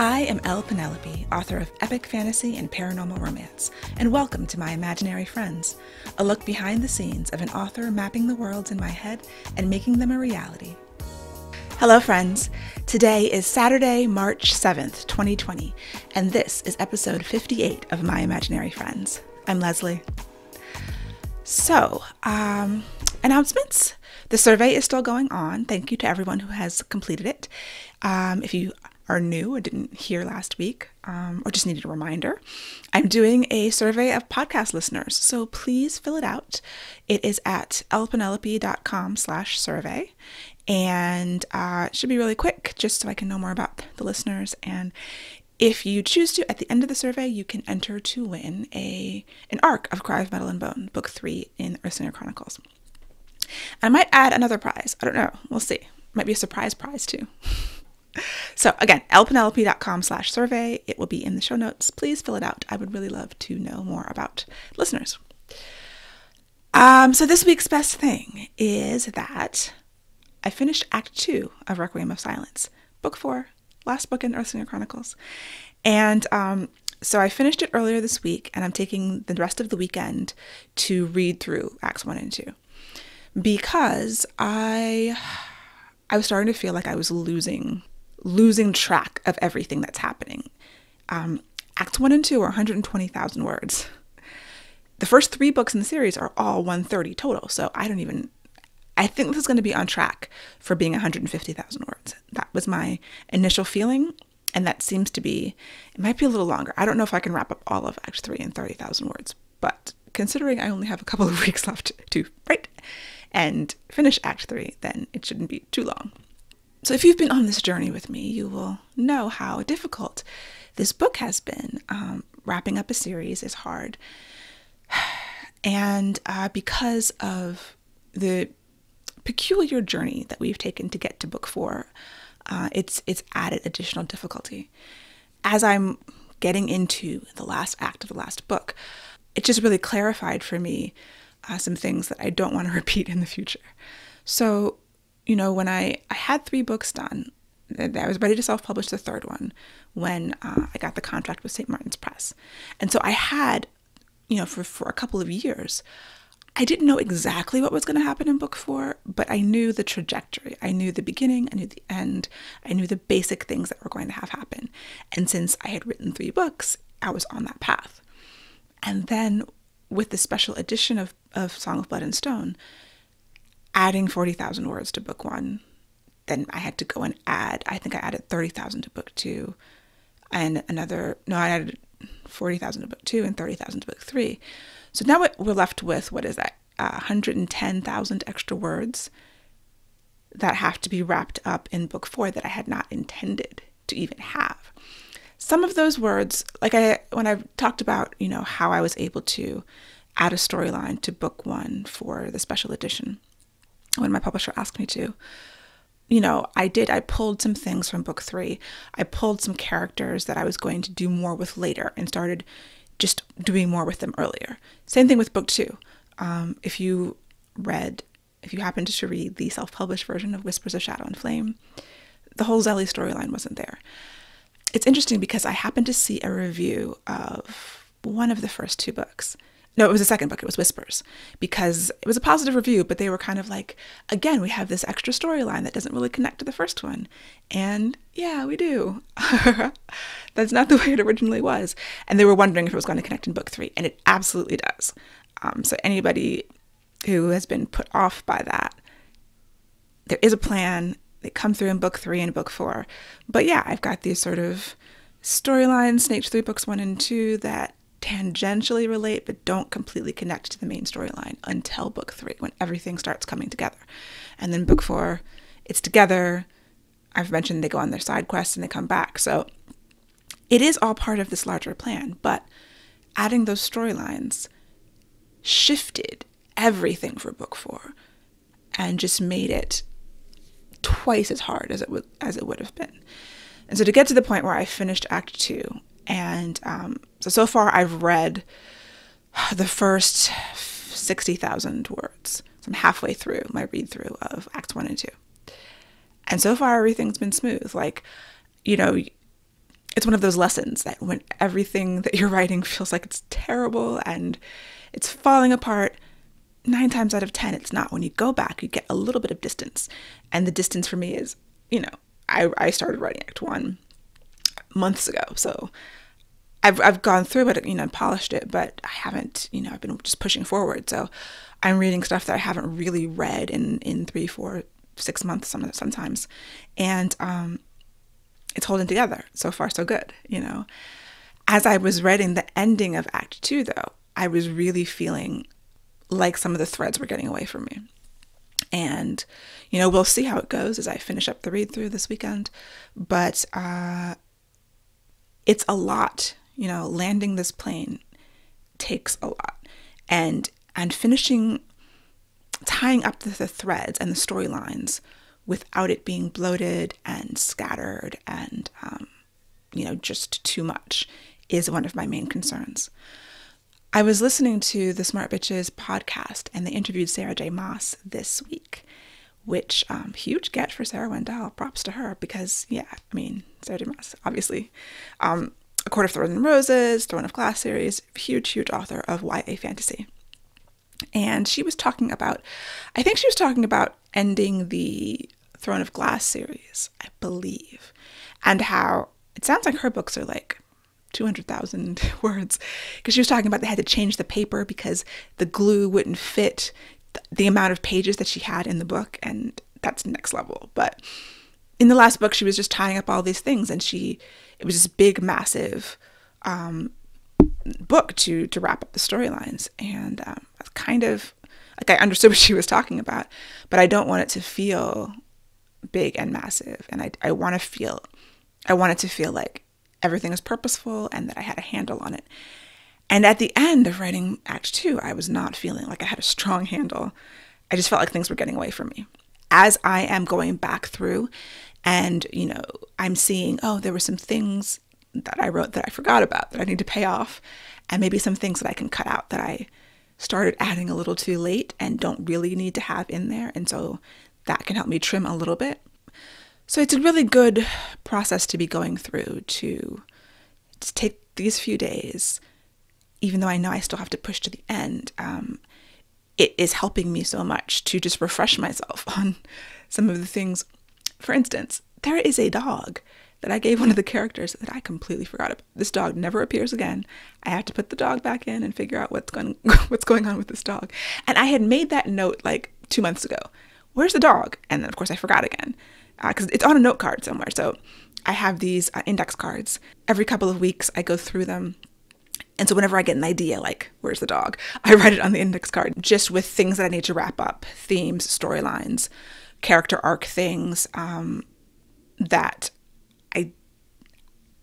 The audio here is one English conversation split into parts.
I am Penelope, author of epic fantasy and paranormal romance, and welcome to My Imaginary Friends, a look behind the scenes of an author mapping the worlds in my head and making them a reality. Hello friends, today is Saturday, March 7th, 2020, and this is episode 58 of My Imaginary Friends. I'm Leslie. So, announcements. The survey is still going on. Thank you to everyone who has completed it. If you are new or didn't hear last week, or just needed a reminder, I'm doing a survey of podcast listeners, so please fill it out. It is at lpenelope.com/survey, and it should be really quick, just so I can know more about the listeners. And if you choose to, at the end of the survey, you can enter to win an arc of Cry of Metal and Bone, book 3 in Earthsinger Chronicles. I might add another prize. I don't know. We'll see. Might be a surprise prize too. So again, lpenelope.com/survey. It will be in the show notes. Please fill it out. I would really love to know more about listeners. So this week's best thing is that I finished Act 2 of Requiem of Silence, book 4, last book in Earthsinger Chronicles. And so I finished it earlier this week, and I'm taking the rest of the weekend to read through Acts 1 and 2. Because I was starting to feel like I was losing track of everything that's happening. Acts 1 and 2 are 120,000 words. The first 3 books in the series are all 130 total, so I think this is going to be on track for being 150,000 words. That was my initial feeling, and that seems to be, it might be a little longer. I don't know if I can wrap up all of Act 3 in 30,000 words, but considering I only have a couple of weeks left to write and finish Act 3, then it shouldn't be too long. So if you've been on this journey with me, you will know how difficult this book has been. Wrapping up a series is hard. And because of the peculiar journey that we've taken to get to book 4, it's added additional difficulty. As I'm getting into the last act of the last book, it just really clarified for me some things that I don't want to repeat in the future. So, when I had 3 books done, I was ready to self-publish the 3rd one when I got the contract with St. Martin's Press. And so I had, for a couple of years, I didn't know exactly what was going to happen in book 4, but I knew the trajectory. I knew the beginning, I knew the end, I knew the basic things that were going to have happen. And since I had written 3 books, I was on that path. And then with the special edition of Song of Blood and Stone, adding 40,000 words to book 1, then I had to go and add, I think I added 30,000 to book 2, and I added 40,000 to book 2 and 30,000 to book 3. So now we're left with, 110,000 extra words that have to be wrapped up in book 4 that I had not intended to even have. Some of those words, when I talked about, how I was able to add a storyline to book 1 for the special edition, when my publisher asked me to, I pulled some things from book 3. I pulled some characters that I was going to do more with later and started just doing more with them earlier. Same thing with book 2. If you happened to read the self-published version of Whispers of Shadow and Flame, the whole Zelly storyline wasn't there. It's interesting because I happened to see a review of one of the first 2 books. No, it was the second book. It was Whispers, because it was a positive review, but they were kind of like, again, we have this extra storyline that doesn't really connect to the first one. And yeah, we do. That's not the way it originally was. And they were wondering if it was going to connect in book 3, and it absolutely does. So anybody who has been put off by that, there is a plan. They come through in book 3 and book 4. But yeah, I've got these sort of storylines, snakes through books 1 and 2 that tangentially relate but don't completely connect to the main storyline until book 3, when everything starts coming together. And then book 4, it's together. I've mentioned they go on their side quests and they come back. So it is all part of this larger plan, but adding those storylines shifted everything for book 4 and just made it twice as hard as it would have been. And so to get to the point where I finished Act 2, and so far I've read the first 60,000 words. So I'm halfway through my read through of Acts 1 and 2. And so far everything's been smooth. It's it's one of those lessons that when everything that you're writing feels like it's terrible and it's falling apart, 9 times out of 10, it's not. When you go back, you get a little bit of distance. And the distance for me is, I started writing Act 1 months ago. So I've gone through it, polished it, but I haven't, I've been just pushing forward. So I'm reading stuff that I haven't really read in 3, 4, 6 months sometimes. And it's holding together. So far, so good, As I was writing the ending of Act 2, though, I was really feeling like some of the threads were getting away from me. And, we'll see how it goes as I finish up the read through this weekend. But it's a lot, landing this plane takes a lot. And finishing, tying up the threads and the storylines without it being bloated and scattered and, just too much is one of my main concerns. I was listening to the Smart Bitches podcast, and they interviewed Sarah J. Maas this week, which, huge get for Sarah Wendell. Props to her because, Sarah J. Maas, obviously. A Court of Thorns and Roses, Throne of Glass series, huge author of YA fantasy. And she was talking about, ending the Throne of Glass series, I believe, and how it sounds like her books are like 200,000 words, because she was talking about they had to change the paper because the glue wouldn't fit the amount of pages that she had in the book, and that's next level. But in the last book, she was just tying up all these things, and it was this big, massive book to wrap up the storylines, and kind of like I understood what she was talking about, but I don't want it to feel big and massive, and I want it to feel like everything is purposeful and that I had a handle on it. And at the end of writing Act 2, I was not feeling like I had a strong handle. I just felt like things were getting away from me. As I am going back through and, I'm seeing, there were some things that I wrote that I forgot about that I need to pay off, and maybe some things that I can cut out that I started adding a little too late and don't really need to have in there. And so that can help me trim a little bit. So it's a really good process to be going through to take these few days, even though I know I still have to push to the end. It is helping me so much to just refresh myself on some of the things. For instance, there is a dog that I gave one of the characters that I completely forgot about. This dog never appears again. I have to put the dog back in and figure out what's going on with this dog. And I had made that note like 2 months ago. Where's the dog? And then, of course, I forgot again. Because it's on a note card somewhere. So I have these index cards. Every couple of weeks, I go through them. And so whenever I get an idea, like, where's the dog? I write it on the index card, just with things that I need to wrap up, themes, storylines, character arc things that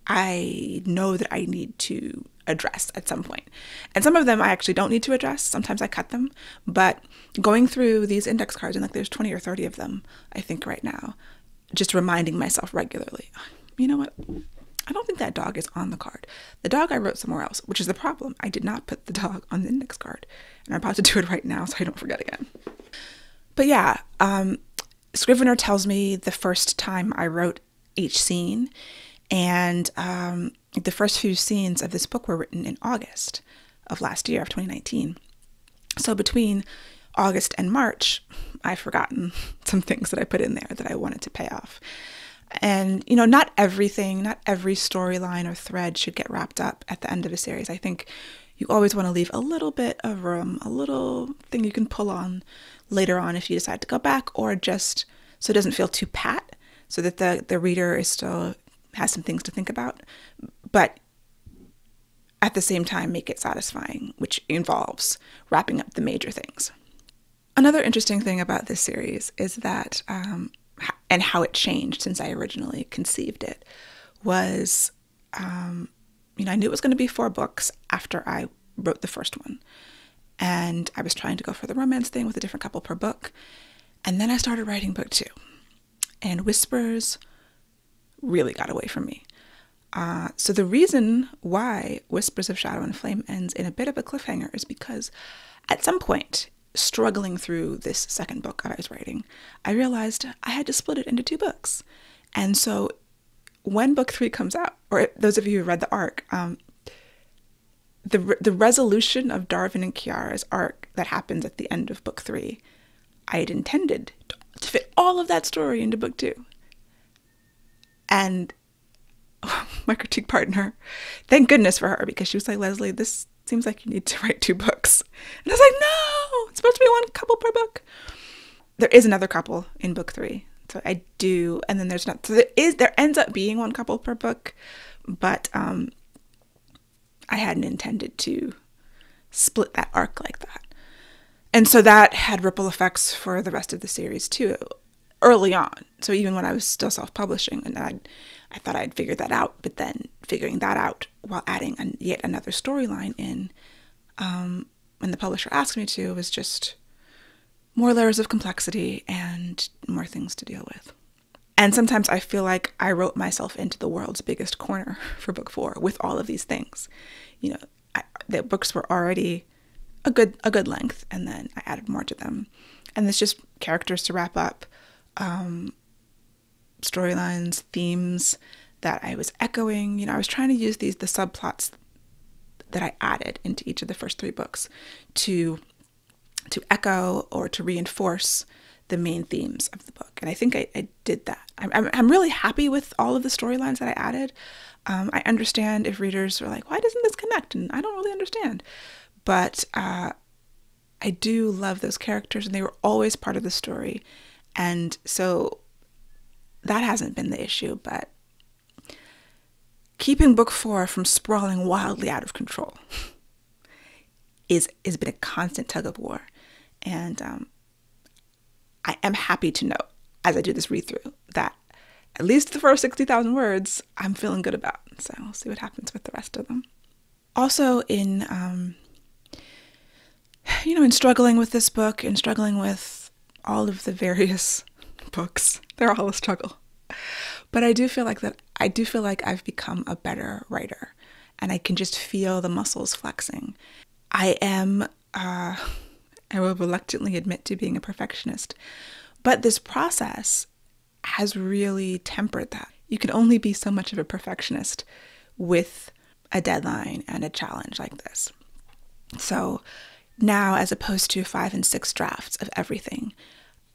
I know that I need to address at some point. And some of them I actually don't need to address. Sometimes I cut them. But going through these index cards, and like there's 20 or 30 of them, I think right now, just reminding myself regularly, you know what? I don't think that dog is on the card. The dog I wrote somewhere else, which is the problem. I did not put the dog on the index card. And I'm about to do it right now so I don't forget again. But yeah, Scrivener tells me the first time I wrote each scene, and the first few scenes of this book were written in August of last year, of 2019. So between August and March, I've forgotten some things that I put in there that I wanted to pay off. And, not every storyline or thread should get wrapped up at the end of a series. I think you always want to leave a little bit of room, a little thing you can pull on later on if you decide to go back, or just so it doesn't feel too pat, so that the reader is still has some things to think about, but at the same time make it satisfying, which involves wrapping up the major things. Another interesting thing about this series is that, and how it changed since I originally conceived it, was, I knew it was going to be 4 books after I wrote the first one. And I was trying to go for the romance thing with a different couple per book. And then I started writing book 2. And Whispers really got away from me. So the reason why Whispers of Shadow and Flame ends in a bit of a cliffhanger is because at some point, struggling through this second book I was writing, I realized I had to split it into 2 books. And so when book 3 comes out, or those of you who read the arc, the resolution of Darwin and Kiara's arc that happens at the end of book 3, I had intended to fit all of that story into book 2. And my critique partner, thank goodness for her, because she was like, Leslie, this seems like you need to write 2 books. And I was like, no, it's supposed to be 1 couple per book. There is another couple in book 3. So I do, and then there's not, so there ends up being 1 couple per book, but I hadn't intended to split that arc like that. And so that had ripple effects for the rest of the series too, early on. So even when I was still self-publishing, and I thought I'd figured that out, but then figuring that out while adding yet another storyline in, when the publisher asked me to, was just more layers of complexity and more things to deal with. And sometimes I feel like I wrote myself into the world's biggest corner for book 4 with all of these things. You know, the books were already a good length, and then I added more to them. And it's just characters to wrap up, storylines, themes that I was echoing. You know, I was trying to use the subplots that I added into each of the first 3 books to echo or to reinforce the main themes of the book. And I think I did that. I'm really happy with all of the storylines that I added. I understand if readers are like, why doesn't this connect? And I don't really understand. But I do love those characters, and they were always part of the story. And so that hasn't been the issue, but keeping book 4 from sprawling wildly out of control has been a constant tug of war. And I am happy to know, as I do this read-through, that at least the first 60,000 words I'm feeling good about. So we'll see what happens with the rest of them. Also in struggling with this book and struggling with all of the various books, they're all a struggle. But I do feel like I've become a better writer, and I can just feel the muscles flexing. I will reluctantly admit to being a perfectionist, but this process has really tempered that. You can only be so much of a perfectionist with a deadline and a challenge like this. So now, as opposed to 5 and 6 drafts of everything,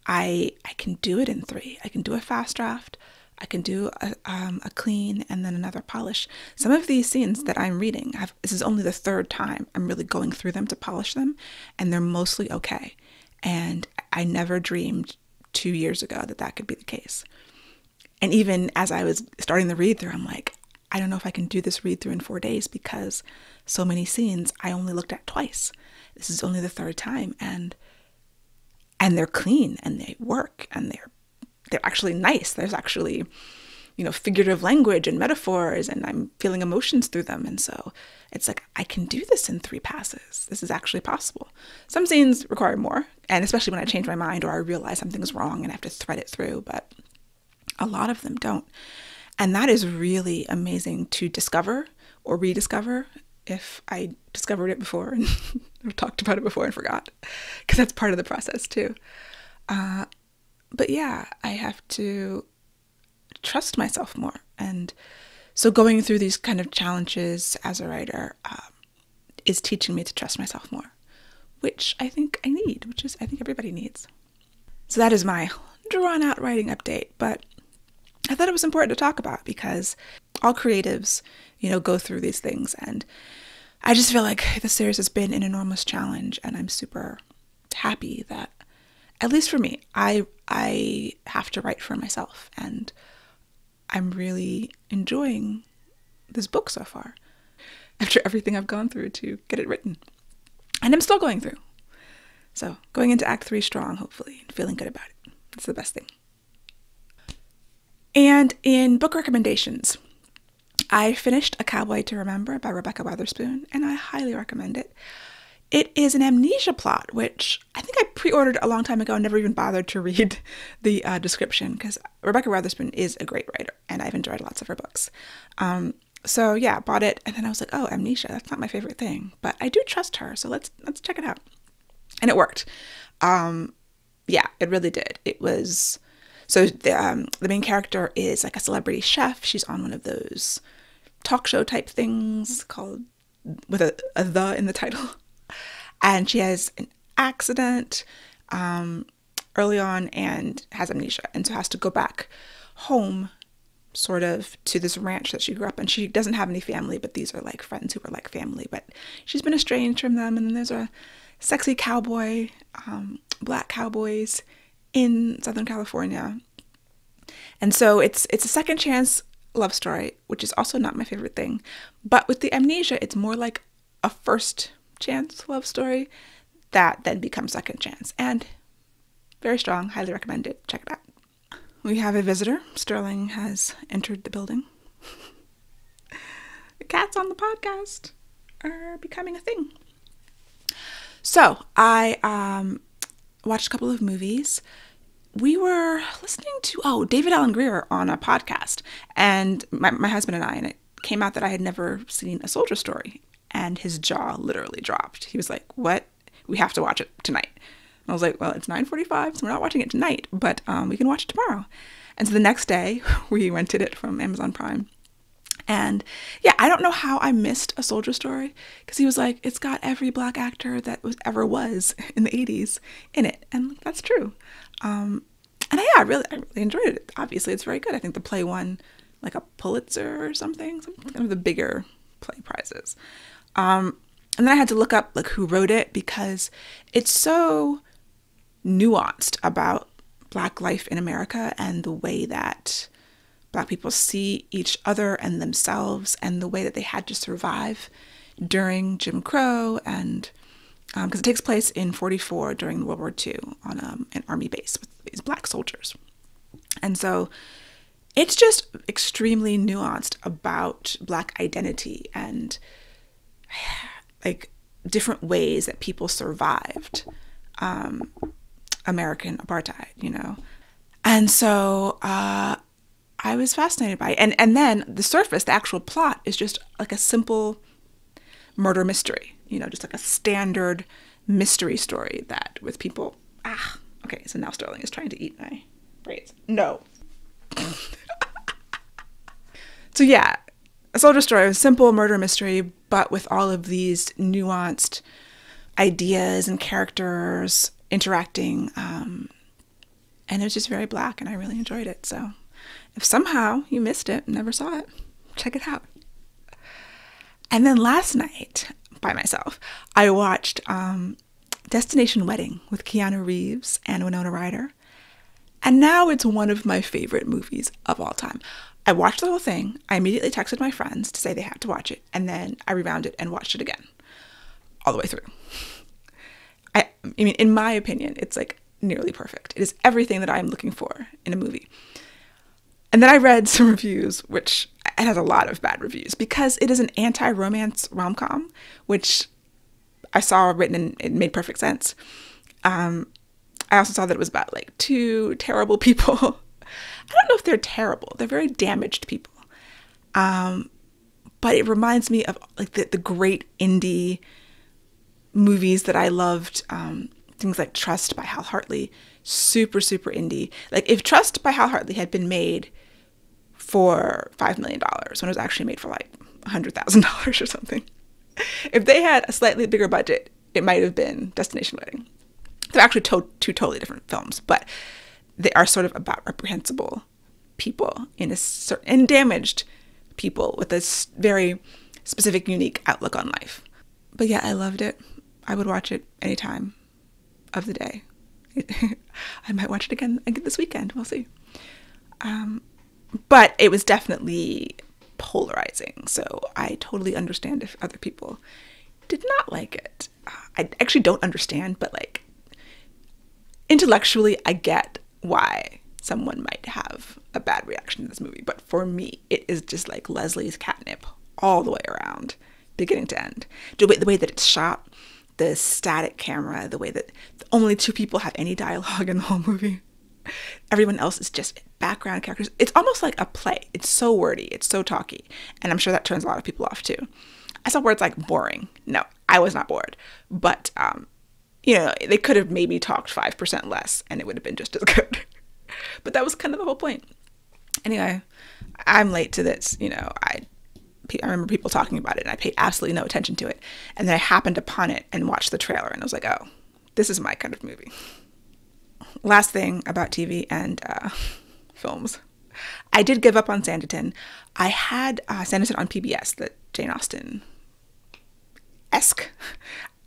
I can do it in 3. I can do a fast draft. I can do a clean and then another polish. Some of these scenes that I'm reading, this is only the 3rd time I'm really going through them to polish them, and they're mostly okay. And I never dreamed 2 years ago that could be the case. And even as I was starting the read through, I'm like, I don't know if I can do this read through in 4 days, because so many scenes I only looked at twice. This is only the 3rd time, and they're clean, and they work, and they're actually nice. There's actually, figurative language and metaphors, and I'm feeling emotions through them. And so it's like, I can do this in 3 passes. This is actually possible. Some scenes require more, and especially when I change my mind or I realize something's wrong and I have to thread it through, but a lot of them don't. And that is really amazing to discover or rediscover if I discovered it before and or talked about it before and forgot, because that's part of the process too. But yeah, I have to trust myself more. And so going through these kind of challenges as a writer is teaching me to trust myself more, which I think I need, I think everybody needs. So that is my drawn out writing update. But I thought it was important to talk about, because all creatives, go through these things. And I just feel like the series has been an enormous challenge, and I'm super happy that, at least for me, I have to write for myself, and I'm really enjoying this book so far after everything I've gone through to get it written. And I'm still going through. So going into Act 3 strong, hopefully, and feeling good about it. That's the best thing. And in book recommendations, I finished A Cowboy to Remember by Rebecca Weatherspoon, and I highly recommend it. It is an amnesia plot, which I think I pre-ordered a long time ago and never even bothered to read the description, because Rebecca Weatherspoon is a great writer, and I've enjoyed lots of her books. So yeah, bought it, and then I was like, oh, amnesia, that's not my favorite thing, but I do trust her, so let's check it out. And it worked. Yeah, it really did. So the main character is like a celebrity chef. She's on one of those talk show type things called with a the in the title. And she has an accident early on and has amnesia, and so has to go back home sort of to this ranch that she grew up in. She doesn't have any family, but these are like friends who are like family, but she's been estranged from them. And then there's a sexy cowboy, black cowboys in Southern California. And so it's a second chance love story, which is also not my favorite thing. But with the amnesia, it's more like a first chance love story that then becomes second chance. And very strong, highly recommend it. Check it out. We have a visitor. Sterling has entered the building. The cats on the podcast are becoming a thing. So I watched a couple of movies. We were listening to, David Alan Grier on a podcast, and my husband and I, and it came out that I had never seen A Soldier Story, and his jaw literally dropped. He was like, what? We have to watch it tonight. And I was like, well, it's 9:45, so we're not watching it tonight, but we can watch it tomorrow. And so the next day, we rented it from Amazon Prime. And yeah, I don't know how I missed A Soldier Story, because he was like, it's got every black actor that ever was in the 80s in it. And that's true. And I really enjoyed it. Obviously, it's very good. I think the play won like a Pulitzer or something of the bigger play prizes. And then I had to look up like who wrote it, because it's so nuanced about Black life in America and the way that Black people see each other and themselves, and the way that they had to survive during Jim Crow, and because it takes place in 1944 during World War II on an army base with these Black soldiers. And so it's just extremely nuanced about Black identity and like different ways that people survived American apartheid, you know. And so I was fascinated by it. And then the surface, the actual plot is just like a simple murder mystery, you know, just like a standard mystery story that with people, okay, so now Sterling is trying to eat my braids. No. So yeah, A Soldier Story was a simple murder mystery, but with all of these nuanced ideas and characters interacting, and it was just very Black, and I really enjoyed it. So if somehow you missed it and never saw it, check it out. And then last night, by myself, I watched Destination Wedding with Keanu Reeves and Winona Ryder. And now it's one of my favorite movies of all time. I watched the whole thing. I immediately texted my friends to say they had to watch it. And then I rewound it and watched it again, all the way through. I mean, in my opinion, it's like nearly perfect. It is everything that I'm looking for in a movie. And then I read some reviews, which it has a lot of bad reviews, because it is an anti-romance rom-com, which I saw written and it made perfect sense. I also saw that it was about like two terrible people. I don't know if they're terrible. They're very damaged people. But it reminds me of like the great indie movies that I loved. Things like Trust by Hal Hartley. Super, super indie. Like if Trust by Hal Hartley had been made for $5 million when it was actually made for like $100,000 or something. If they had a slightly bigger budget, it might have been Destination Wedding. They're actually two totally different films, but they are sort of about reprehensible people and damaged people with this very specific, unique outlook on life. But yeah, I loved it. I would watch it any time of the day. I might watch it again this weekend. We'll see. But it was definitely polarizing, so I totally understand if other people did not like it. I actually don't understand, but like intellectually, I get why someone might have a bad reaction to this movie. But for me, it is just like Leslie's catnip all the way around, beginning to end. The way that it's shot, the static camera, the way that only two people have any dialogue in the whole movie. Everyone else is just background characters. It's almost like a play. It's so wordy. It's so talky. And I'm sure that turns a lot of people off too. I saw words like boring. No, I was not bored. But, you know, they could have maybe talked 5% less and it would have been just as good. But that was kind of the whole point. Anyway, I'm late to this. I remember people talking about it and I paid absolutely no attention to it. And then I happened upon it and watched the trailer and I was like, oh, this is my kind of movie. Last thing about TV and films. I did give up on Sanderson. I had Sanderson on PBS, the Jane Austen-esque.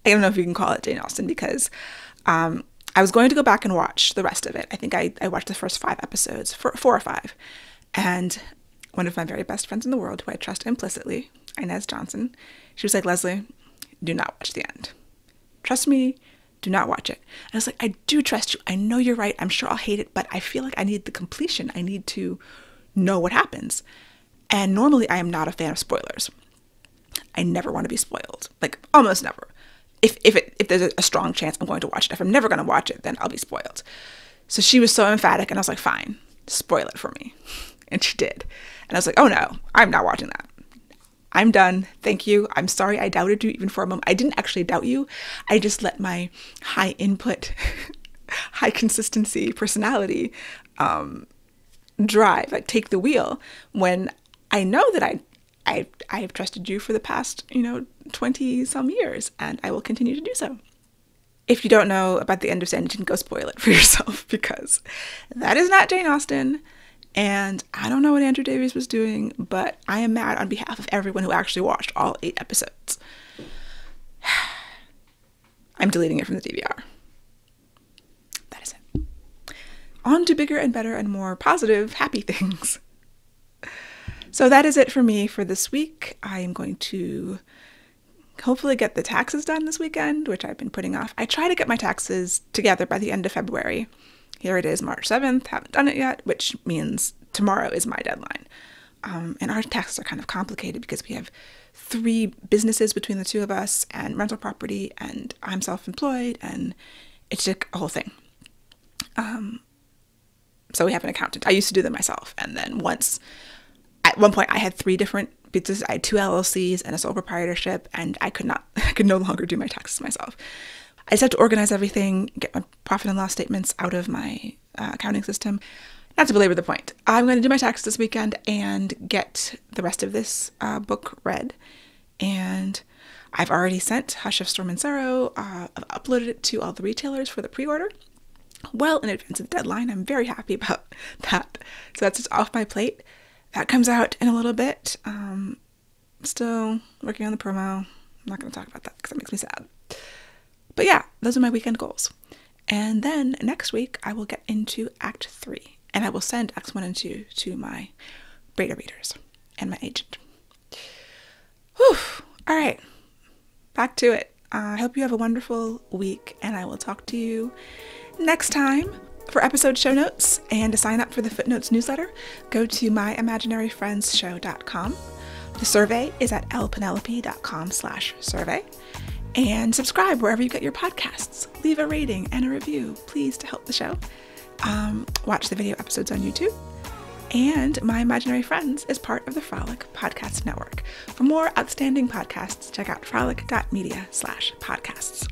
I don't know if you can call it Jane Austen because I was going to go back and watch the rest of it. I think I watched the first 5 episodes, 4 or 5. And one of my very best friends in the world, who I trust implicitly, Inez Johnson, she was like, Leslie, do not watch the end. Trust me, do not watch it. And I was like, I do trust you. I know you're right. I'm sure I'll hate it, but I feel like I need the completion. I need to know what happens. And normally I am not a fan of spoilers. I never want to be spoiled. Like, almost never. If there's a strong chance I'm going to watch it. If I'm never going to watch it, then I'll be spoiled. So she was so emphatic, and I was like, fine, spoil it for me. And she did. And I was like, oh no, I'm not watching that. I'm done. Thank you. I'm sorry I doubted you even for a moment. I didn't actually doubt you. I just let my high input, high consistency personality drive, like take the wheel when I know that I have trusted you for the past, 20 some years, and I will continue to do so. If you don't know about the end of Sanderson, go spoil it for yourself because that is not Jane Austen. And I don't know what Andrew Davies was doing, but I am mad on behalf of everyone who actually watched all 8 episodes. I'm deleting it from the DVR. That is it. On to bigger and better and more positive, happy things. So that is it for me for this week. I am going to hopefully get the taxes done this weekend, which I've been putting off. I try to get my taxes together by the end of February. Here it is, March 7th. Haven't done it yet, which means tomorrow is my deadline. And our taxes are kind of complicated because we have 3 businesses between the 2 of us and rental property, and I'm self-employed, and it's just a whole thing. So we have an accountant. I used to do them myself. And then at one point I had 3 different businesses. I had 2 LLCs and a sole proprietorship, and I could no longer do my taxes myself. I just have to organize everything, get my profit and loss statements out of my accounting system. Not to belabor the point. I'm going to do my taxes this weekend and get the rest of this book read. And I've already sent Hush of Storm and Sorrow. I've uploaded it to all the retailers for the pre-order. Well in advance of the deadline. I'm very happy about that. So that's just off my plate. That comes out in a little bit. Still working on the promo. I'm not going to talk about that because that makes me sad. But yeah, those are my weekend goals. And then next week, I will get into Act 3. And I will send Acts 1 and 2 to my beta readers and my agent. Whew. All right. Back to it. I hope you have a wonderful week. And I will talk to you next time. For episode show notes and to sign up for the Footnotes newsletter, go to myimaginaryfriendsshow.com. The survey is at lpenelope.com/survey. And subscribe wherever you get your podcasts. Leave a rating and a review, please, to help the show. Watch the video episodes on YouTube. And My Imaginary Friends is part of the Frolic Podcast Network. For more outstanding podcasts, check out frolic.media/podcasts.